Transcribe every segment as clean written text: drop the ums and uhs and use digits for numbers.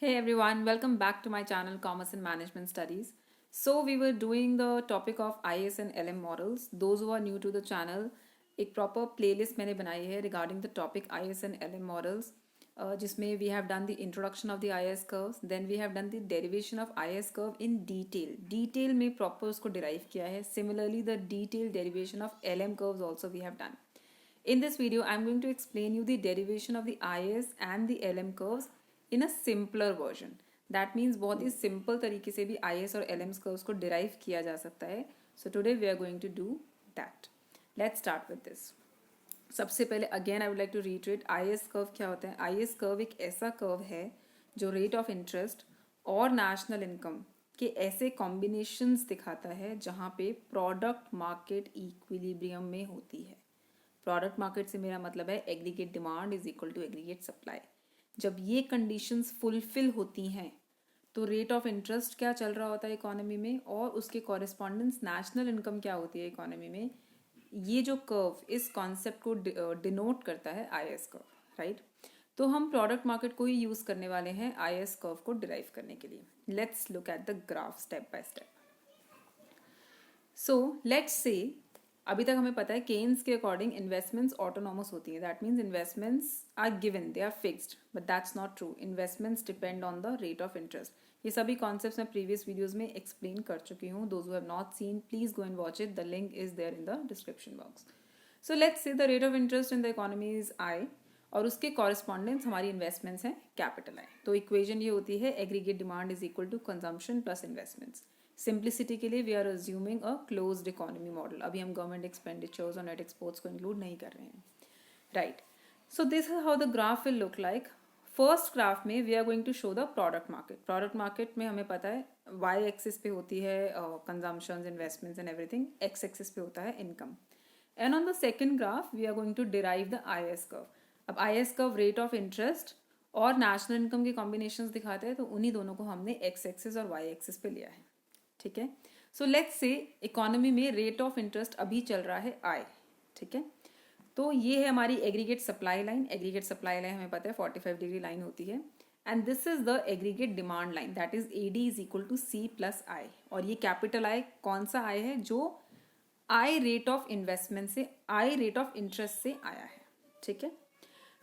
Hey everyone, welcome back to my channel Commerce and Management Studies. So we were doing the topic of IS and LM models. Those who are new to the channel, एक proper playlist मैंने बनाई है regarding the topic IS and LM models, जिसमें we have done the introduction of the IS curves, then we have done the derivation of IS curve in detail. Detail में proper उसको derive किया है. Similarly, the detailed derivation of LM curves also we have done. In this video, I'm going to explain you the derivation of the IS and the LM curves in a simpler version. That means बहुत ही simple तरीके से भी IS और LM curves को derive किया जा सकता है. So today we are going to do that. Let's start with this. सबसे पहले again I would like to reiterate IS curve क्या होता है. IS कर्व एक ऐसा कर्व है जो रेट ऑफ इंटरेस्ट और नेशनल इनकम के ऐसे कॉम्बिनेशंस दिखाता है जहाँ पे प्रोडक्ट मार्केट इक्विलिब्रियम में होती है. प्रोडक्ट मार्केट से मेरा मतलब है aggregate demand is equal to aggregate supply. जब ये कंडीशंस फुलफिल होती हैं तो रेट ऑफ इंटरेस्ट क्या चल रहा होता है इकोनॉमी में और उसके कॉरेस्पॉन्डेंस नेशनल इनकम क्या होती है इकोनॉमी में. ये जो कर्व इस कॉन्सेप्ट को डिनोट करता है IS कर्व, राइट. तो हम प्रोडक्ट मार्केट को ही यूज़ करने वाले हैं IS कर्व को डिराइव करने के लिए. Let's look at the graph step by step. So let's से अभी तक हमें पता है केन्स के अकॉर्डिंग इन्वेस्टमेंट्स ऑटोनॉमस होती है. That means investments are given, they are fixed, but that's not true. Investments depend on the rate of interest. ये सभी कॉन्सेप्ट्स मैं प्रीवियस वीडियोज में एक्सप्लेन कर चुकी हूँ. Those who have not seen please go and watch it. The link is there in the description box. So let's say the rate of interest in the economy is I और उसके correspondence हमारी investments हैं capital I. तो equation ये होती है aggregate demand is equal to consumption plus investments. Simplicity के लिए we are assuming a closed economy model. अभी हम गवर्नमेंट एक्सपेंडिचर्स और नेट एक्सपोर्ट्स को इंक्लूड नहीं कर रहे हैं, right. So this is how the graph will look like. First graph में we are going to show the product market. Product market में हमें पता है वाई एक्सिस पे होती है consumption, investments and everything. X axis पे होता है income. And on the second graph we are going to derive the IS curve. अब IS curve rate of interest और नेशनल इनकम के कॉम्बिनेशंस दिखाते हैं, तो उन्हीं दोनों को हमने एक्स एक्सिस और वाई एक्सिस पे लिया है, ठीक है. सो लेट्स से इकोनॉमी में रेट ऑफ इंटरेस्ट अभी चल रहा है आई, ठीक है. तो ये है हमारी aggregate supply line. Aggregate supply line हमें पता है 45 डिग्री लाइन होती है. And this is the aggregate demand line, that is AD is equal to C plus I. और ये कैपिटल आई कौन सा आई है? जो आई रेट ऑफ इन्वेस्टमेंट से, आई रेट ऑफ इंटरेस्ट से आया है, ठीक है.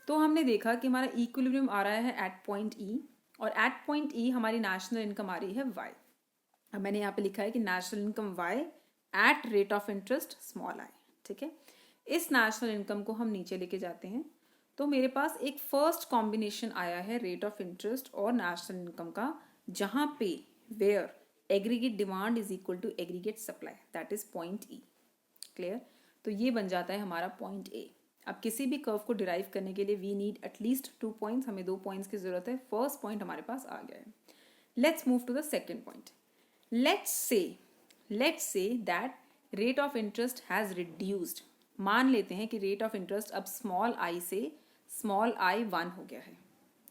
तो हमने देखा कि हमारा इक्विलिब्रियम आ रहा है एट पॉइंट E और एट पॉइंट E हमारी नेशनल इनकम आ रही है Y. अब मैंने यहाँ पे लिखा है कि national income Y at rate of interest small I, ठीक है. इस नेशनल इनकम को हम नीचे लेके जाते हैं तो मेरे पास एक फर्स्ट कॉम्बिनेशन आया है रेट ऑफ इंटरेस्ट और नेशनल इनकम का, जहाँ पे where aggregate demand is equal to aggregate supply, that is point E. Clear. तो ये बन जाता है हमारा पॉइंट A. अब किसी भी कर्व को डिराइव करने के लिए वी नीड एटलीस्ट 2 पॉइंट्स. हमें 2 पॉइंट्स की जरूरत है. फर्स्ट पॉइंट हमारे पास आ गया है. Let's move to the second point. let's say that rate of interest has reduced. मान लेते हैं कि रेट ऑफ इंटरेस्ट अब स्मॉल आई से स्मॉल आई 1 हो गया है,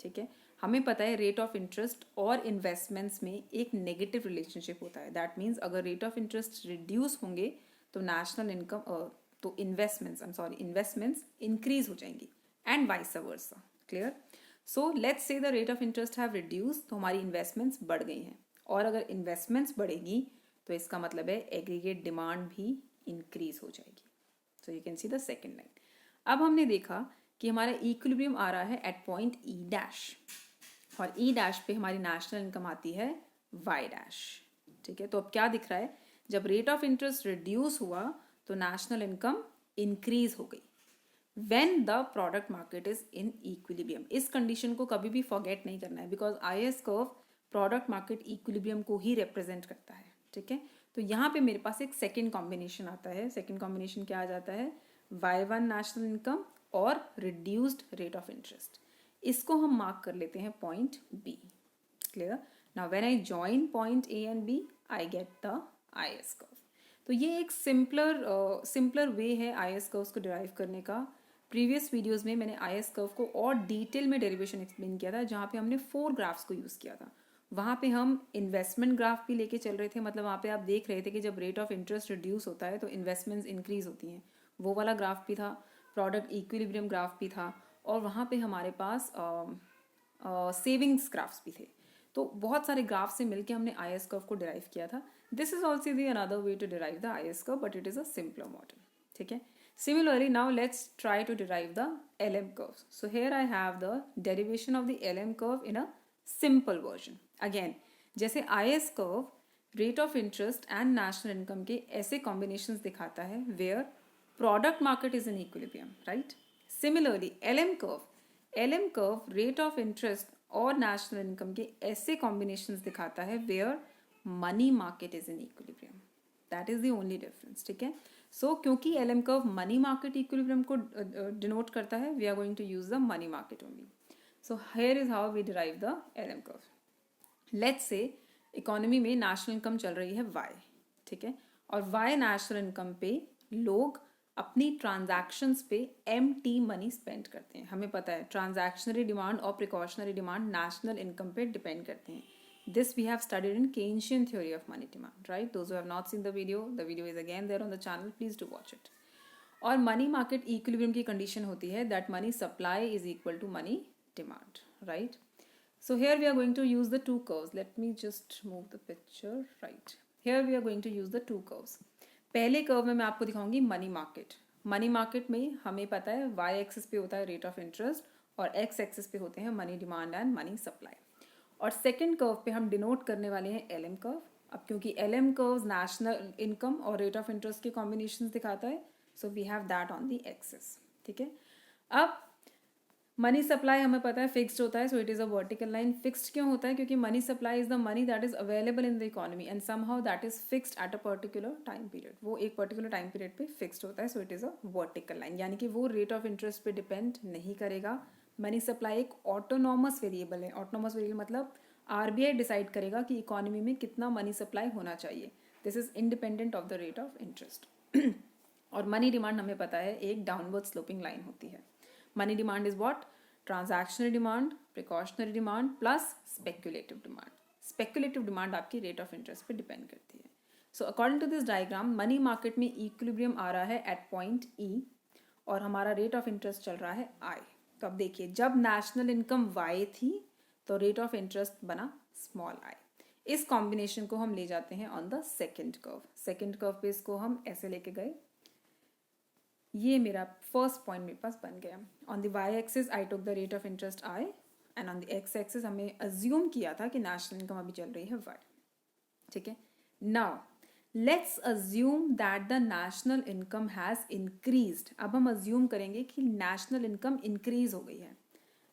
ठीक है. हमें पता है रेट ऑफ इंटरेस्ट और इन्वेस्टमेंट्स में एक नेगेटिव रिलेशनशिप होता है. दैट मीन्स अगर रेट ऑफ इंटरेस्ट रिड्यूस होंगे तो नेशनल इनकम तो इन्वेस्टमेंट्स इंक्रीज हो जाएंगी and vice versa. Clear. So let's say the rate of interest have reduce, तो हमारी इन्वेस्टमेंट्स बढ़ गई हैं. और अगर इन्वेस्टमेंट्स बढ़ेगी तो इसका मतलब है एग्रीगेट डिमांड भी इंक्रीज हो जाएगी. So you can see the second line. अब हमने देखा कि हमारा इक्विलिब्रियम आ रहा है एट पॉइंट E डैश और E डैश पे हमारी नेशनल इनकम आती है Y डैश, ठीक है. तो अब क्या दिख रहा है? जब रेट ऑफ इंटरेस्ट रिड्यूस हुआ तो नेशनल इनकम इंक्रीज हो गई. When the product market is in equilibrium. इस कंडीशन को कभी भी फॉरगेट नहीं करना है because IS curve product market equilibrium को ही रिप्रेजेंट करता है, ठीक है. तो यहाँ पे मेरे पास एक सेकेंड कॉम्बिनेशन आता है. सेकेंड कॉम्बिनेशन क्या आ जाता है? Y1 नेशनल इनकम और रिड्यूस्ड रेट ऑफ इंटरेस्ट. इसको हम मार्क कर लेते हैं point B. Clear. Now when I join point A and B I get the IS curve. तो ये एक सिंपलर वे है IS कर्व्स को डिराइव करने का. प्रीवियस वीडियोस में मैंने IS कर्व को और डिटेल में डेरिवेशन एक्सप्लेन किया था, जहाँ पे हमने 4 ग्राफ्स को यूज़ किया था. वहाँ पे हम इन्वेस्टमेंट ग्राफ भी लेके चल रहे थे. मतलब वहाँ पे आप देख रहे थे कि जब रेट ऑफ इंटरेस्ट रिड्यूस होता है तो इन्वेस्टमेंट्स इंक्रीज होती हैं. वो वाला ग्राफ भी था. प्रोडक्ट इक्विलिब्रियम ग्राफ भी था. और वहाँ पे हमारे पास सेविंग्स ग्राफ्स भी थे. तो बहुत सारे ग्राफ से मिलके हमने IS कर्व को डिराइव किया था. This is also the another way to derive the IS curve, but it is a simpler model. ठीक है. Similarly, now let's try to derive the LM curves. So here I have the derivation of the LM curve in a simple version. Again, जैसे IS curve rate of interest and national income के ऐसे combinations दिखाता है where product market is in equilibrium, right. Similarly LM curve rate of interest और national income के ऐसे combinations दिखाता है where money market is in equilibrium. That is the only difference. ठीक है. सो क्योंकि LM curve money market equilibrium को denote करता है, we are going to use the money market only. So here is how we derive the LM curve. Let's say economy में national income चल रही है Y. ठीक है. और Y नेशनल इनकम पे लोग अपनी ट्रांजैक्शंस पे MT मनी स्पेंड करते हैं. हमें पता है ट्रांजैक्शनरी डिमांड और प्रिकॉशनरी डिमांड नेशनल इनकम पे डिपेंड करते हैं. This we have studied in Keynesian theory of money demand, right? Those who have not seen the video is again there on the channel. Please do watch it. और money market equilibrium की condition होती है that money supply is equal to money demand, right. So here we are going to use the two curves. Let me just move the picture, right. Here we are going to use the two curves. पहले curve में मैं आपको दिखाऊंगी money market. Money market में हमें पता है y axis पे होता है रेट ऑफ इंटरेस्ट और x एक्सिस पे होते हैं money demand and money supply. और सेकेंड कर्व पे हम डिनोट करने वाले हैं LM कर्व. अब क्योंकि LM कर्व नेशनल इनकम और रेट ऑफ इंटरेस्ट के कॉम्बिनेशन दिखाता है, so we have that on the axis. ठीक है. अब मनी सप्लाई हमें पता है फिक्स्ड होता है, so it is a vertical line. Fixed क्यों होता है? क्योंकि money supply is the money that is available in the economy and somehow that is fixed at a particular time period. वो एक पर्टिकुलर टाइम पीरियड पे fixed होता है, so it is a vertical line. यानी कि वो rate of interest पे depend नहीं करेगा. मनी सप्लाई एक ऑटोनॉमस वेरिएबल है. ऑटोनॉमस वेरिएबल मतलब RBI डिसाइड करेगा कि इकोनॉमी में कितना मनी सप्लाई होना चाहिए. This is independent of the rate of interest. और मनी डिमांड हमें पता है एक डाउनवर्ड स्लोपिंग लाइन होती है. Money demand is what? Transactional demand, precautionary demand plus speculative demand. Speculative demand आपकी रेट ऑफ इंटरेस्ट पे डिपेंड करती है. So according to this diagram money market में इक्विलिब्रियम आ रहा है एट पॉइंट E और हमारा रेट ऑफ इंटरेस्ट चल रहा है I. तो अब देखिए जब नेशनल इनकम Y थी तो रेट ऑफ इंटरेस्ट बना स्मॉल I. इस कॉम्बिनेशन को हम ले जाते हैं on the second curve. Second curve पे इसको हम ऐसे लेके गए. ये मेरा फर्स्ट पॉइंट मेरे पास बन गया. On the Y axis I took the rate of interest I and on the X axis हमें अज्यूम किया था कि नेशनल इनकम अभी चल रही है Y. ठीक है. Now let's assume that the national income has increased. अब हम अज्यूम करेंगे कि नेशनल इनकम इंक्रीज हो गई है.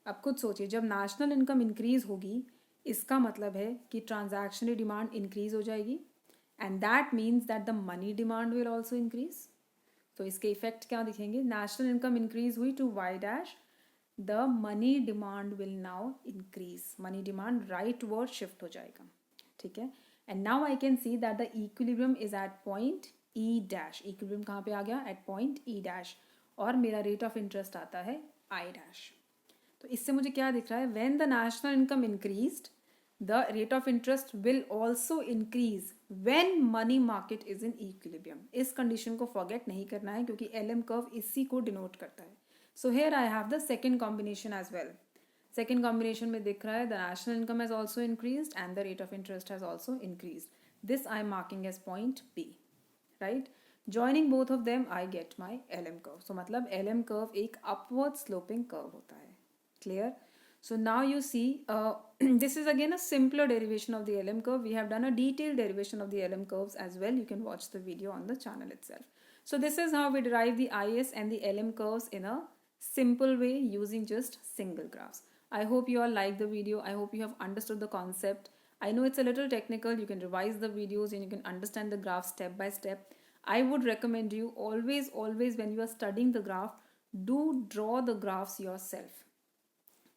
अब खुद सोचिए जब नेशनल इनकम इंक्रीज होगी इसका मतलब है कि ट्रांजैक्शनरी डिमांड इंक्रीज हो जाएगी and that means that the money demand will also increase. तो इसके इफेक्ट क्या दिखेंगे? नेशनल इनकम इंक्रीज हुई to Y dash, the money demand will now increase. Money demand rightward shift हो जाएगा. ठीक है. And now I can see that the equilibrium is at point E dash. Equilibrium कहाँ पे आ गया? At point E dash. और मेरा रेट ऑफ इंटरेस्ट आता है I डैश. तो इससे मुझे क्या दिख रहा है? When the national income increased the rate of interest will also increase when money market is in equilibrium. इस कंडीशन को फॉरगेट नहीं करना है क्योंकि LM कर्व इसी को डिनोट करता है. So here I have the second combination as well. Second combination में दिख रहा है the national income has also increased and the rate of interest has also increased. This I am marking as point B, right. Joining both of them I get my LM curve. So मतलब LM curve एक upward sloping curve होता है. Clear? So now you see this is again a simpler derivation of the LM curve. We have done a detailed derivation of the LM curves as well. You can watch the video on the channel itself. So this is how we derive the IS and the LM curves in a simple way using just single graphs. I hope you all like the video. I hope you have understood the concept. I know it's a little technical. You can revise the videos and you can understand the graph step by step. I would recommend you always when you are studying the graph, do draw the graphs yourself.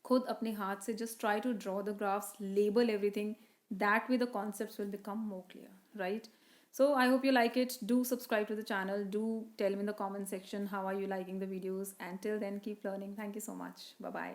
खुद अपने हाथ से just try to draw the graphs, label everything. That way the concepts will become more clear, right? So I hope you like it. Do subscribe to the channel. Do tell me in the comment section how are you liking the videos. And till then, keep learning. Thank you so much. Bye-bye.